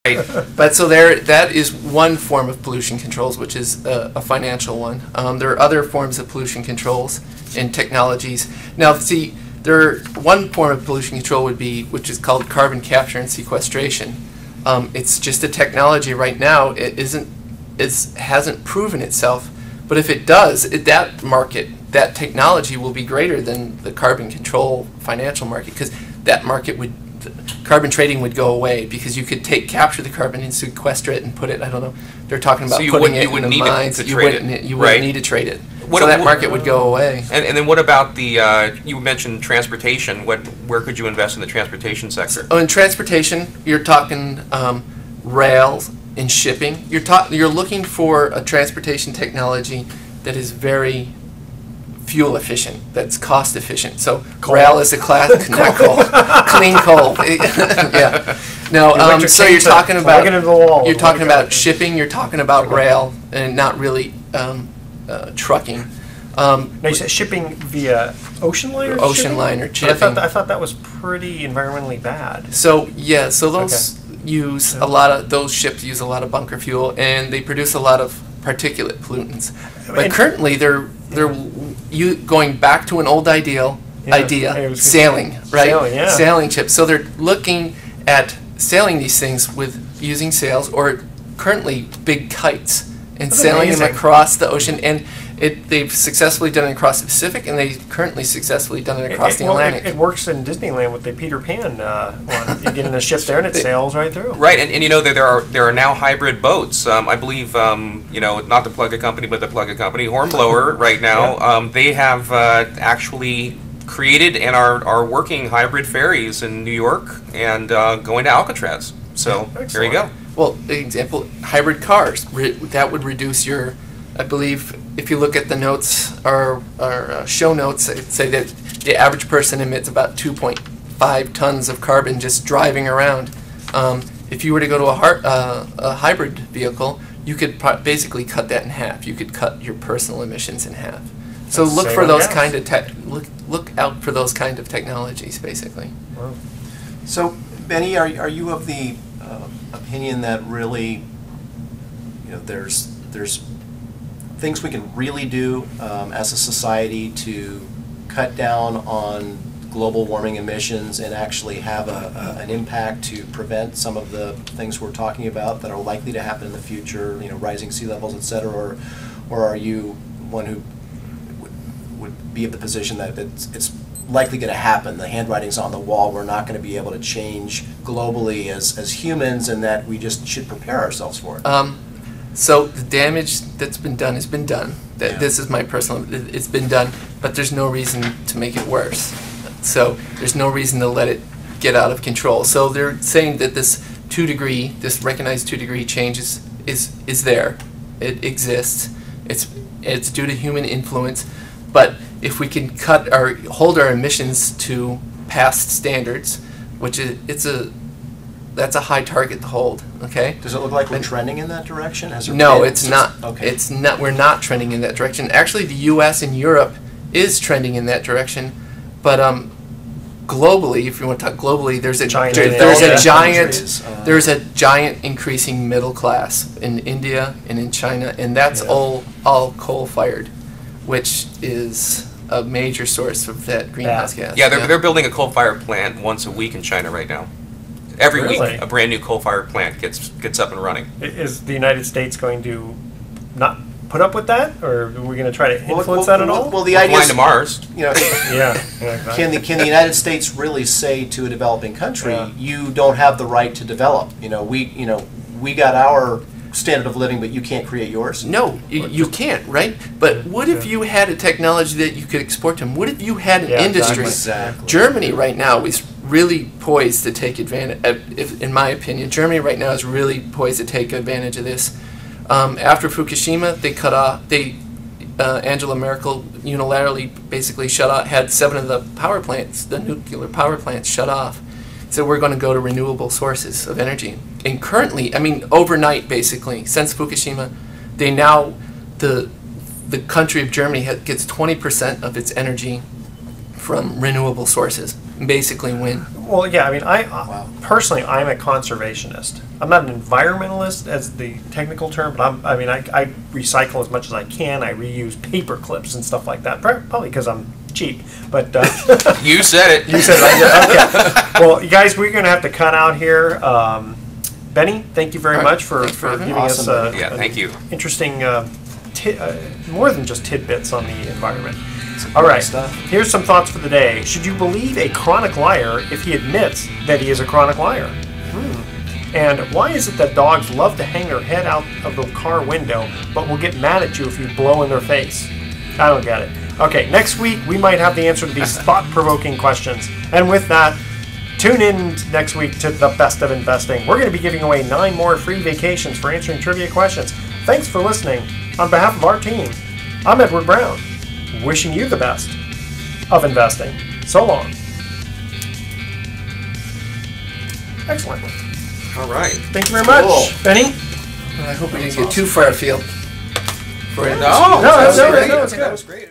Right. But so that is one form of pollution controls, which is a financial one. There are other forms of pollution controls and technologies. Now, see, one form of pollution control would be, which is called carbon capture and sequestration. It's just a technology right now. It hasn't proven itself, but if it does, that technology will be greater than the carbon control financial market, because that market carbon trading would go away, because you could capture the carbon and sequester it and put it, I don't know, they're talking about putting it in the mines. You wouldn't need to trade it. So that market would go away. And then what about you mentioned transportation. Where could you invest in the transportation sector? In transportation, you're talking rails and shipping. You're looking for a transportation technology that is very fuel efficient, that's cost efficient. So rail is a class, not coal, clean coal. Yeah. No. So you're talking about shipping. You're talking about rail, and not really trucking. Now you said shipping via ocean liner. Ocean liner shipping. I thought that was pretty environmentally bad. So yeah. So those those ships use a lot of bunker fuel, and they produce a lot of particulate pollutants. But currently, they're going back to an old idea, sailing, right? Sailing ships. So they're looking at sailing these things with using sails, or currently big kites, and sailing them across the ocean. And they've successfully done it across the Pacific, and they've currently successfully done it across the Atlantic. It works in Disneyland with the Peter Pan one. You get in a ship there, and it sails right through. Right, and you know there are now hybrid boats. I believe not the Plug company, but the Plug company, Hornblower, right now. They have actually created and are working hybrid ferries in New York and going to Alcatraz. So here you go. Well, example, hybrid cars. That would reduce your, I believe, if you look at the notes or show notes, it say that the average person emits about 2.5 tons of carbon just driving around. If you were to go to a hybrid vehicle, you could basically cut that in half. You could cut your personal emissions in half. So look for those kind of look out for those kind of technologies, basically. Wow. So, Benny, are you of the opinion that really, there's things we can really do as a society to cut down on global warming emissions and actually have an impact to prevent some of the things we're talking about that are likely to happen in the future, rising sea levels, et cetera, or are you one who would be of the position that it's likely going to happen, the handwriting's on the wall, we're not going to be able to change globally as humans, and that we just should prepare ourselves for it? So the damage that's been done has been done. This is my personal, it's been done, but there's no reason to make it worse. So there's no reason to let it get out of control. So they're saying that this recognized 2-degree change is there. It exists. It's due to human influence. But if we can hold our emissions to past standards, which that's a high target to hold. Okay. Does it look like we're trending in that direction? No, it's not. Okay. It's not. We're not trending in that direction. Actually, the U.S. and Europe is trending in that direction, but globally, if you want to talk globally, there's a giant increasing middle class in India and in China, and that's all coal-fired, which is a major source of that greenhouse gas. Yeah, they're building a coal-fired plant once a week in China right now. Every week, a brand new coal-fired plant gets up and running. Is the United States going to not put up with that, or are we going to try to influence that at all? Well, the idea is to Mars. Can the United States really say to a developing country, you don't have the right to develop? We got our standard of living, but you can't create yours? No, you can't, right? But what if you had a technology that you could export to them? What if you had an industry? Exactly. Germany right now is really poised to take advantage, in my opinion, Germany right now is really poised to take advantage of this. After Fukushima, Angela Merkel unilaterally basically had 7 of the power plants, the nuclear power plants, shut off. So we're going to go to renewable sources of energy. And currently, overnight basically, since Fukushima, the country of Germany gets 20% of its energy from renewable sources. basically win. Well, yeah, I mean, Wow. personally, I'm a conservationist. I'm not an environmentalist as the technical term, but I recycle as much as I can. I reuse paper clips and stuff like that, probably because I'm cheap. But You said it. you said it. Okay. Well, you guys, we're going to have to cut out here. Benny, thank you very All right. much for Thanks for having me. giving us Awesome, Yeah, thank you. interesting, more than just tidbits on the environment. All right, stuff. here's some thoughts for the day. Should you believe a chronic liar if he admits that he is a chronic liar? And why is it that dogs love to hang their head out of the car window but will get mad at you if you blow in their face? I don't get it. Okay, next week we might have the answer to these thought-provoking questions. And with that, tune in next week to The Best of Investing. We're going to be giving away 9 more free vacations for answering trivia questions. Thanks for listening. On behalf of our team, I'm Edward Brown, wishing you the best of investing. So long. Excellent. All right. Thank you very much. Cool. Benny? I hope we didn't get too far afield. For No, No, that's no, great. no, it's good. That was great.